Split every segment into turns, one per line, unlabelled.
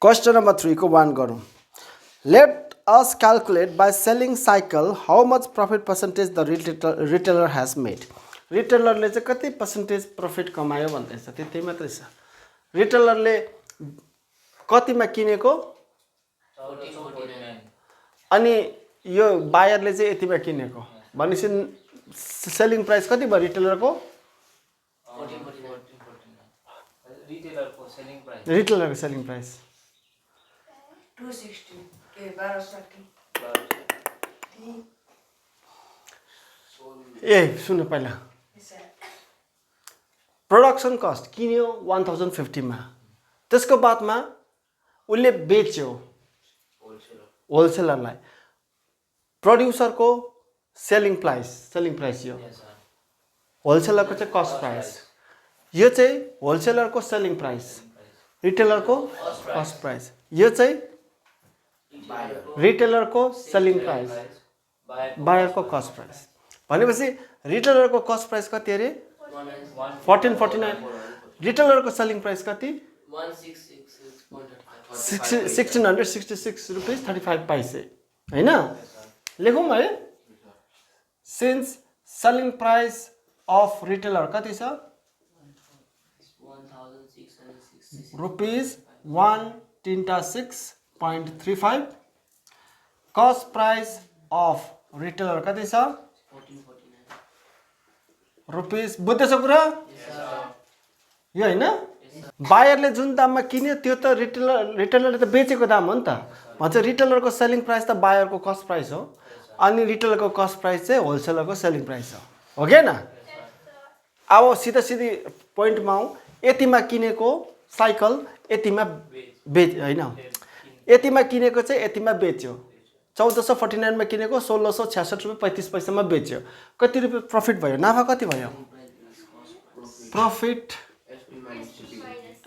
Question number 3 को 1 गरौँ. Let us calculate by selling cycle how much profit percentage the retailer has made. Retailer ले चाहिँ कति percentage profit कमायो भन्दैछ. त्यति मात्रै छ. Retailer ले कतिमा किनेको 49 अनि यो buyer ले चाहिँ यतिमा किनेको. भनेपछि selling price कति भयो retailer को? 49. Retailer को selling price
260 के 1260
ए सुन्नु पहिला प्रोडक्सन कस्ट किन्यो 1050 मा त्यसको बादमा उले बेच्यो होलसेलरलाई प्रोड्युसर को सेलिङ प्राइस यो होलसेलर को चाहिँ कस्ट प्राइस यो चाहिँ होलसेलर को सेलिङ प्राइस रिटेलर को कस्ट प्राइस यो चाहिँ रिटेलर को सेलिङ प्राइस बायर को कस्ट प्राइस भनेपछि रिटेलर को कस्ट प्राइस कति अरे 1449 रिटेलर को सेलिङ प्राइस कति 1666 रुपीस 35 पैसे हैन लेखौं है since selling price of retailer कति छ rupees 136.35 cost price of retailer कति छ 1449 रुपीस बुझ्दैछ कुरा यो हैन बायरले जुन दाममा किन्यो त्यो त रिटेलरले त बेचेको दाम हो नि त भन्छ रिटेलरको सेलिङ प्राइस त बायरको कस्ट प्राइस हो अनि रिटेलरको कस्ट प्राइस चाहिँ होलसेलरको सेलिङ प्राइस हो के हैन अब सिधा सिधी पोइन्टमा आऊ यतिमा किनेको साइकल यतिमा बेच हैन यतिमा किनेको चाहिँ यतिमा बेच्यो 1449 मा किनेको 1666 रुपैयाँ 35 पैसामा बेच्यो कति रुपैयाँ प्रॉफिट भयो नाफा कति भयो profit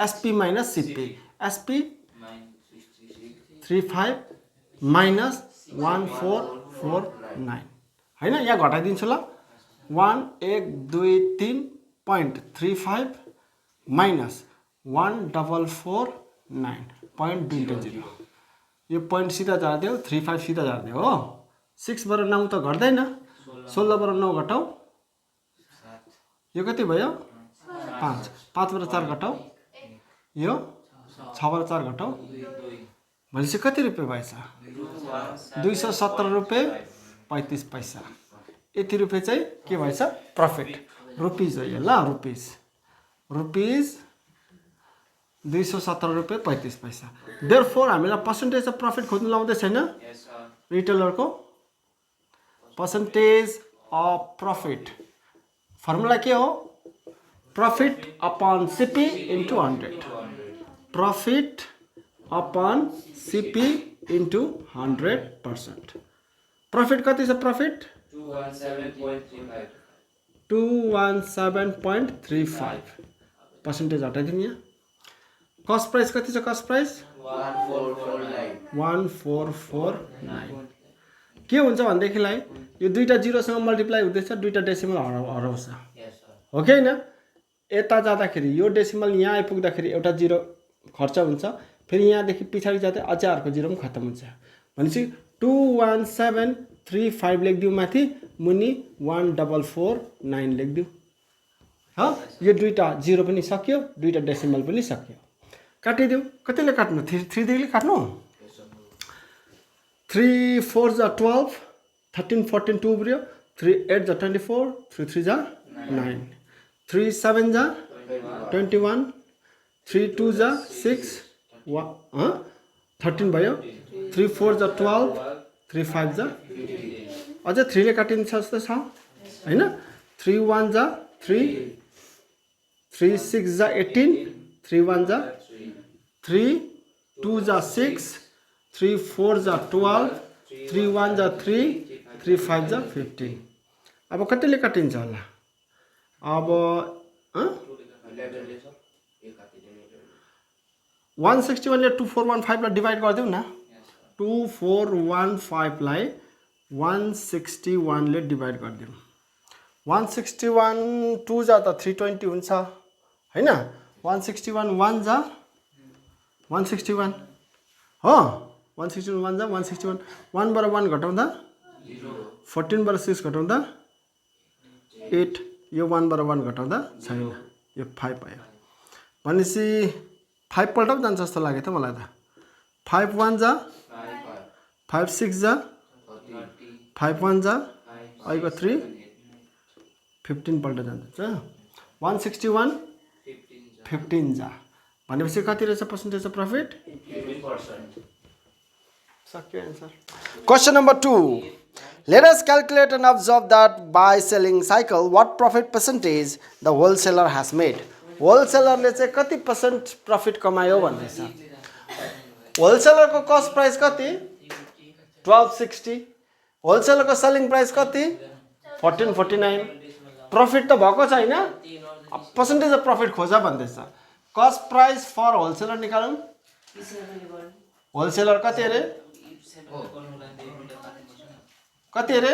SP minus CP SP 35 minus 1449 हैन यहाँ घटाइदिन्छु ल 1123.35 माइनस 1449.20 यो पोइन्ट सीधा झार्दियो 35 सीधा झार्दियो हो 6 बाट 9 त घट्दैन 16 बाट 9 घटाऊ यो कति भयो 5 5 बाट 4 घटाऊ यो 6 बाट 4 घटाऊ भनेपछि कति रुपैयाँ भएछ 270 रुपैयाँ 35 पैसा यति रुपैयाँ चाहिँ के भएछ प्रॉफिट रुपीस हो यो ल रुपीस 270 रुपैयाँ 35 पैसा देयरफोर हामीलाई पर्सेन्टेज अफ प्रॉफिट खोज्नु लाउँदै छैन रिटेलर को पर्सेन्टेज अफ प्रॉफिट फर्मुला के हो profit upon CP into 100 profit upon CP into 100% profit कति छ प्रॉफिट 217.35 पर्सेन्टेज हटाइदिनु यहाँ कस्ट प्राइस कति छ कस्ट प्राइस 1449 के हुन्छ भन्देखिलाई यो दुईटा जिरोसँग मल्टिप्लाई हुँदैछ दुईटा डेसिमल हराउँछ हो कि हैन यता जाँदाखेरि यो डेसिमल यहाँ आइपुग्दाखेरि एउटा जिरो खर्च हुन्छ फेरि यहाँदेखि पछाडी जाँदै अझै अर्को जिरो पनि खत्म हुन्छ भनेपछि 21735 लेख्दिउ माथि मुनि 1449 लेख्दिउ ह यो दुईटा जिरो पनि सक्यो दुईटा डेसिमल पनि सक्यो काटिदिउ कतिले काट्नु 3 देखिले काट्नु 3 4 जा 12 13 14 2 उब्रियो 3 8 जा 24 3 3 जा 9 3 7 जा 21 3 2 जा 6 13 भयो 3 4 जा 12 3 5 जा अझै 3 ले काटिन्छ जस्तो छ हैन 3 1 जा 3 3 6 जा 18 3 1 जा 3 2 जा 6 3 4 जा 12 3 1 जा 3 3 5 जा 15 अब कतिले काटिन्छ होला अब 161 ले 2415 लाई डिवाइड गर्दिउ न 2415 लाई 161 ले डिवाइड गर्दिउ 161 2 जा त 320 हुन्छ हैन 161 1 जा 161 हो 161 1 जा 161 1 बाट 1 घटाउँदा 14 बाट 6 घटाउँदा 8 यो 1 बाट 1 घटाउँदा छैन यो 5 आयो भनेपछि 5 पल्ट पो जान्छ जस्तो लाग्यो त मलाई त 5 1 जा 5 6 जा 5 1 जा आइको 3 15 पल्ट जान्छ 161 15 जा भनेपछि कति रहेछ पर्सेन्टेज अफ प्रफिट
15%.
सक्यो answer question number 2 let us calculate and observe that by selling cycle what profit percentage the wholesaler has made होलसेलरले चाहिँ कति पर्सेन्ट प्रफिट कमायो भन्दैछ होलसेलरको कस्ट प्राइस कति 1260 होलसेलरको सेलिङ प्राइस कति 1449 प्रफिट त भएको छैन पर्सेन्टेज अफ प्रफिट खोजा भन्दैछ कस्ट प्राइस फर होलसेलर निकालौँ होलसेलर कति अरे कति अरे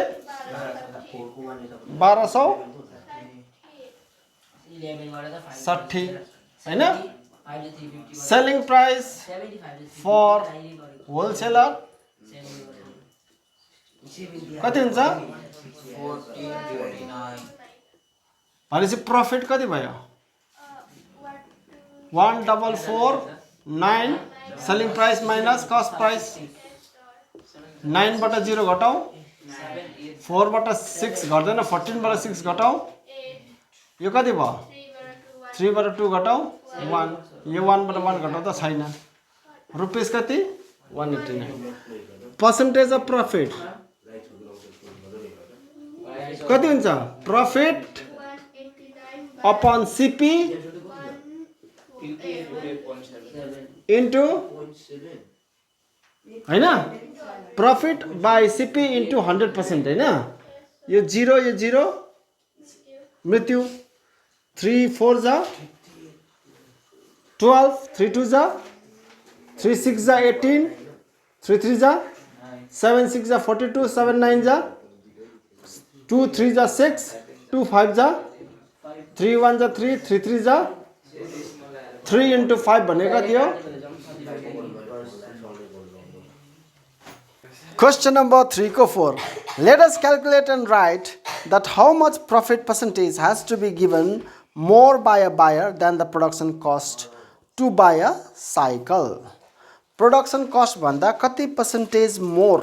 1260 हैन सेलिङ प्राइस फर होलसेलर कति हुन्छ
1449.
भनेपछि प्रफिट कति भयो 1449 selling price minus cost price 9 बाट 0 घटाऊ 4 बाट 6 घट्दैन 14 बाट 6 घटाऊ यो कति भयो 3 बाट 2 घटाऊ 1 यो 1 बाट 1 घटाउँदा छैन रुपीस कति 189 पर्सेन्टेज अफ प्रफिट कति हुन्छ प्रफिट अपॉन सीपी इन्टु हैन प्रफिट बाई सीपी इन्टु 100% हैन यो 0 मृत्यु 3 4 जा 12 3 2 जा 3 6 जा 18 3 3 जा 7 6 जा 42 7 9 जा 2 3 जा 6 2 5 जा 3 1 जा 3 3 3 जा 3 into 5 भनेको कति हो Question number 3 को 4 let us calculate and write that how much profit percentage has to be given more by a buyer than the production cost to buy a cycle production cost भन्दा कति percentage more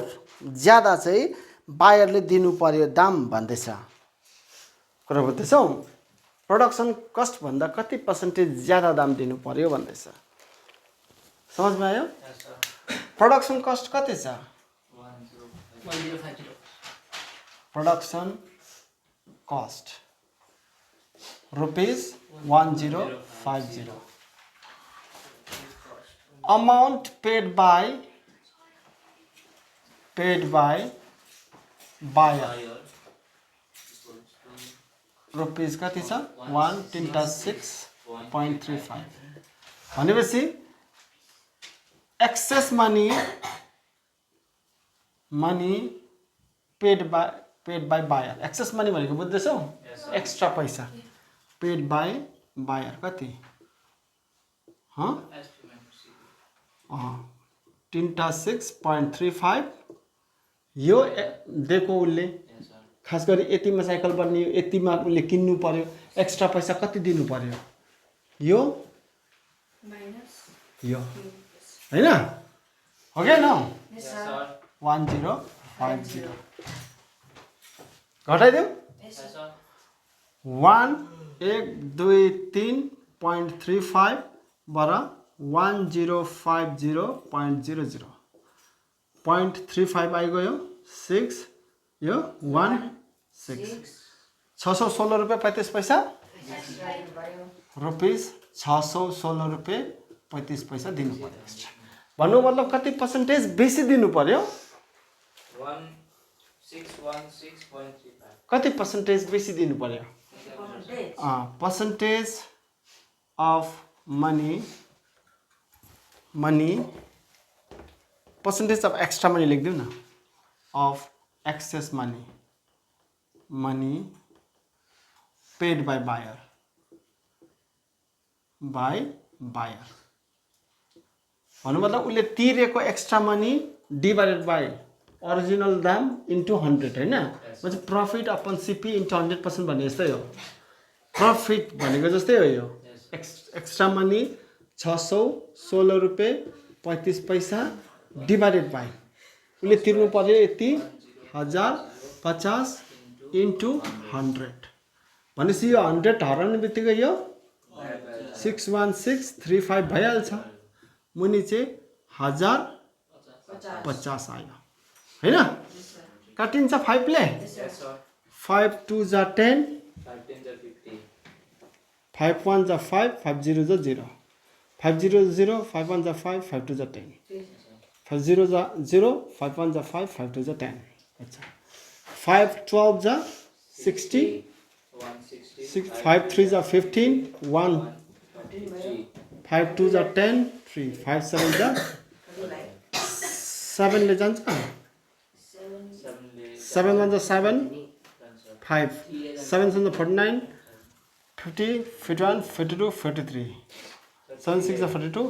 ज्यादा चाहिँ बायरले दिनु पर्यो दाम भन्दैछ कुरा बुझ्दैछौ प्रोडक्सन कस्ट भन्दा कति पर्सेन्टेज ज्यादा दाम दिनु पर्यो भन्दैछ समझमा आयो प्रोडक्सन कस्ट कति छ
1050.
Production cost rupees 1050 amount paid by buyer rupees कति छ 136.35 भनेपछि excess money paid by buyer excess money भनेको बुझ्दैछौ एक्स्ट्रा पैसा पेड बाई बायर कति 36.35 यो दिएको उसले खास गरी यतिमा साइकल बन्ने यतिमा उसले किन्नु पर्यो एक्स्ट्रा पैसा कति दिनु पर्यो यो
माइनस
यो हैन हो कि न
Yes, sir.
1050 घटाइदेऊ
Yes, sir.
1 1 2 3.35 बाट 1050.00 0.35 आइगयो 6 यो 1 6 616 रुपैयाँ 35 पैसा
Yes, right, भयो.
रुपीस 616 रुपैयाँ 35 पैसा दिनु पर्यो एक्स्ट्रा भन्नु मतलब कति पर्सेन्टेज बेसी दिनु पर्यो
1616.35.
कति पर्सेन्टेज बेसी दिनु पर्यो
Percentage.
Percentage of money percentage of extra money लेखिदिउँ न of excess money paid by buyer भन्नु मतलब उसले तिरेको extra money divided by original दाम इन्टु 100 हैन मतलब प्रफिट अपन सिपी इन्टु 100% भन्ने जस्तै हो प्रफिट भनेको जस्तै हो यो एक्स्ट्रा मनी 616 रुपैयाँ 35 पैसा डिभाइडेड बाई उसले तिर्नु पर्यो यति 1050 इन्टु 100 भनेपछि यो 100 हराउने बित्तिकै यो 61635 भइहाल्छ मुनि चाहिँ 1050 आयो हैन काटिन्छ 5 ले 5 2 जा 10
5 10 जा 50
5 1 जा 5 5 0 जा 0 5 0 0 5 1 जा 5 5 2 जा 10 5 0 जा 0 5 1 जा 5 5 2 जा 10 अच्छा 5 12 जा 60
160
5 3 जा 15 1 5 2 जा 10 3 5 7 जा 7 ले जान्छ 7 1 जा 7 5 7 7 जा 49 50 51 52 53 7 6 जा 42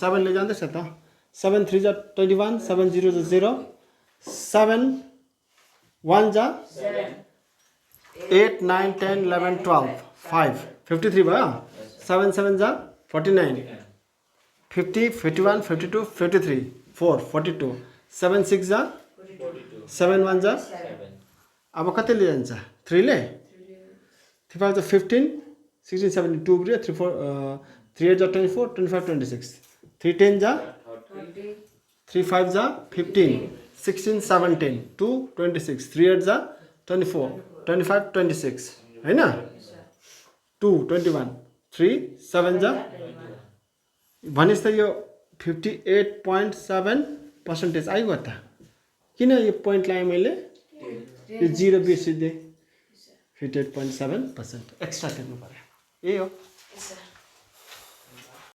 7 ले जाँदैछ त 7 3 जा 21 7 0 जा 0 7 1 जा 8 9 10 11 12 5 53 भयो 7 7 जा 49 50 51 52 53 4 42 7 6 जा 7 1 जा
7
अब कतिले जान्छ 3 ले 3 5 जा 15 16 17 2 गयो 3 4 3 8 जा 24 25 26 3 10 जा 3 5 जा 15 16 17 2 26 3 8 जा 24 25 26 हैन 2 21 3 7 जा भनेस् त यो 58.7% आइगयो त किन यो पोइन्ट लाएँ मैले यो 0 बिर्सिदिएँ 58.7% एक्स्ट्रा तिर्नु पर्यो यही हो